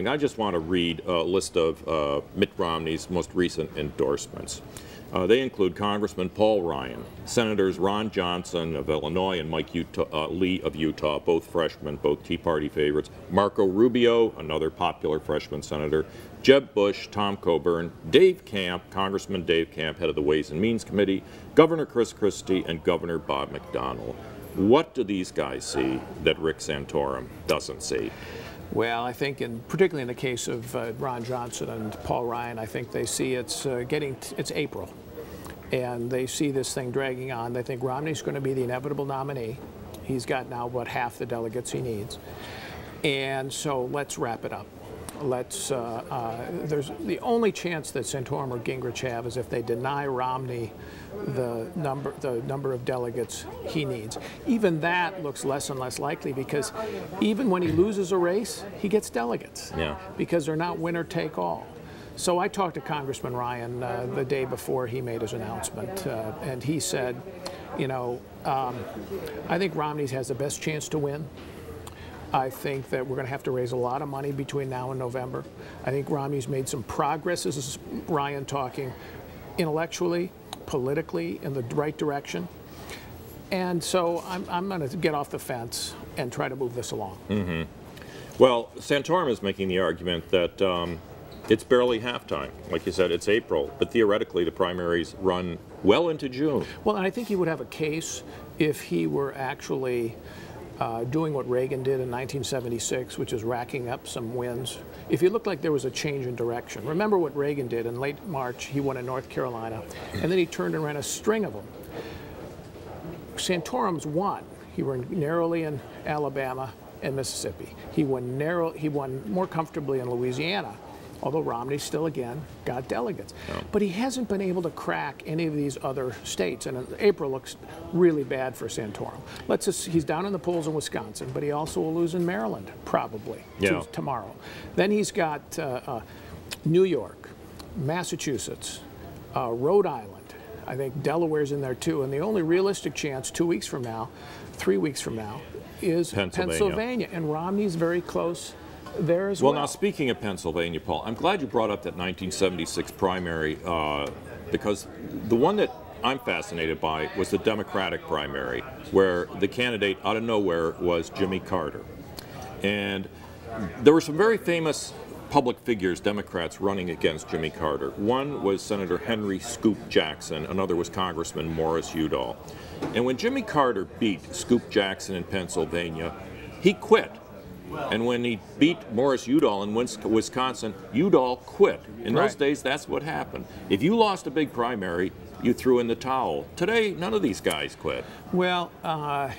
campaign. I just want to read a list of Mitt Romney's most recent endorsements. They include Congressman Paul Ryan, Senators Ron Johnson of Illinois and Mike Lee of Utah, both freshmen, both Tea Party favorites, Marco Rubio, another popular freshman senator, Jeb Bush, Tom Coburn, Dave Camp, Congressman Dave Camp, head of the Ways and Means Committee, Governor Chris Christie, and Governor Bob McDonnell. What do these guys see that Rick Santorum doesn't see? Well, I think, particularly in the case of Ron Johnson and Paul Ryan, I think they see it's April, and they see this thing dragging on. They think Romney's going to be the inevitable nominee. He's got now about half the delegates he needs, and so let's wrap it up. There's the only chance that Santorum or Gingrich have is if they deny Romney the number of delegates he needs. Even that looks less and less likely, because even when he loses a race, he gets delegates. Yeah. Because they're not winner take all. So I talked to Congressman Ryan the day before he made his announcement, and he said, you know, I think Romney has the best chance to win. I think that we're going to have to raise a lot of money between now and November. I think Romney's made some progress, this is Ryan talking, intellectually, politically, in the right direction. And so I'm going to get off the fence and try to move this along. Mm-hmm. Well, Santorum is making the argument that it's barely halftime. Like you said, it's April, but theoretically the primaries run well into June. Well, and I think he would have a case if he were actually doing what Reagan did in 1976, which is racking up some wins. If it looked like there was a change in direction. Remember what Reagan did in late March. He won in North Carolina, and then he turned and ran a string of them. Santorum's won. He won narrowly in Alabama and Mississippi. He won more comfortably in Louisiana, although Romney still, again, got delegates. Oh. But he hasn't been able to crack any of these other states, and April looks really bad for Santorum. He's down in the polls in Wisconsin, but he also will lose in Maryland, probably, tomorrow. Then he's got New York, Massachusetts, Rhode Island. I think Delaware's in there, too. And the only realistic chance 2 weeks from now, 3 weeks from now, is Pennsylvania. And Romney's very close there as well. Well, now, speaking of Pennsylvania, Paul, I'm glad you brought up that 1976 primary, because the one that I'm fascinated by was the Democratic primary, where the candidate out of nowhere was Jimmy Carter. And there were some very famous public figures, Democrats, running against Jimmy Carter. One was Senator Henry Scoop Jackson, another was Congressman Morris Udall. And when Jimmy Carter beat Scoop Jackson in Pennsylvania, he quit. And when he beat Morris Udall in Wisconsin, Udall quit. In those days, that's what happened. If you lost a big primary, you threw in the towel. Today, none of these guys quit. Well,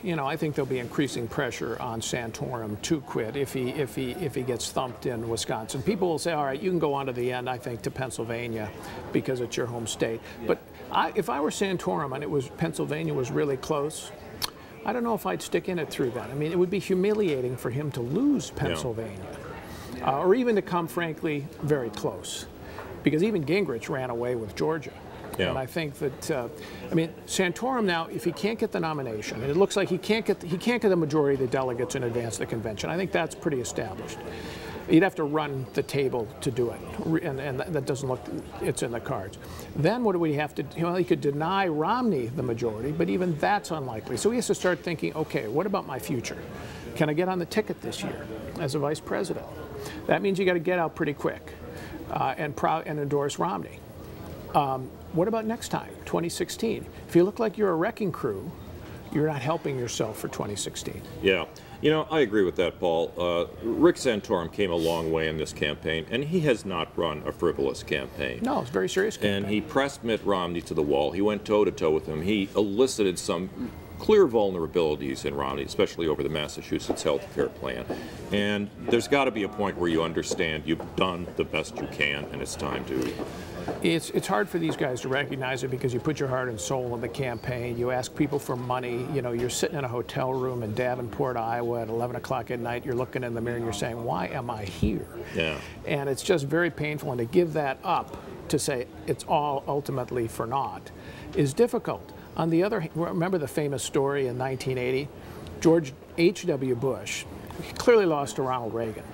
you know, I think there'll be increasing pressure on Santorum to quit if he gets thumped in Wisconsin. People will say, all right, you can go on to the end, I think, to Pennsylvania because it's your home state. But if I were Santorum and Pennsylvania was really close, I don't know if I'd stick in it through that. I mean, it would be humiliating for him to lose Pennsylvania, or even to come, frankly, very close, because even Gingrich ran away with Georgia. Yeah. And I think that, I mean, Santorum now, if he can't get the nomination, and it looks like he can't get the majority of the delegates in advance of the convention, I think that's pretty established. You'd have to run the table to do it, and that doesn't look, it's in the cards. Then what do we have to do? Well, he could deny Romney the majority, but even that's unlikely. So he has to start thinking, okay, what about my future? Can I get on the ticket this year as a vice president? That means you got to get out pretty quick and endorse Romney. What about next time, 2016? If you look like you're a wrecking crew, you're not helping yourself for 2016. Yeah. You know, I agree with that, Paul. Rick Santorum came a long way in this campaign, and he has not run a frivolous campaign. No, it's a very serious campaign. And he pressed Mitt Romney to the wall. He went toe-to-toe with him. He elicited some clear vulnerabilities in Romney, especially over the Massachusetts health care plan. And there's got to be a point where you understand you've done the best you can, and it's time to... It's hard for these guys to recognize it because you put your heart and soul in the campaign. You ask people for money. You know, you're sitting in a hotel room in Davenport, Iowa at 11 o'clock at night. You're looking in the mirror and you're saying, why am I here? Yeah. And it's just very painful. And to give that up, to say it's all ultimately for naught, is difficult. On the other hand, remember the famous story in 1980? George H.W. Bush clearly lost to Ronald Reagan,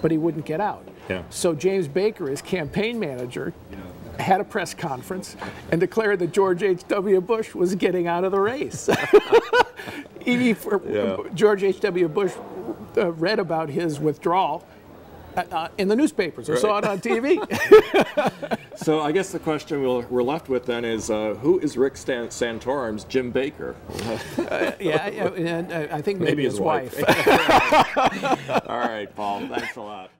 but he wouldn't get out. Yeah. So James Baker, his campaign manager, had a press conference and declared that George H.W. Bush was getting out of the race. George H.W. Bush read about his withdrawal in the newspapers or saw it on TV. So I guess the question we're left with then is, who is Rick Santorum's Jim Baker? I think maybe his wife. All right, Paul, thanks a lot.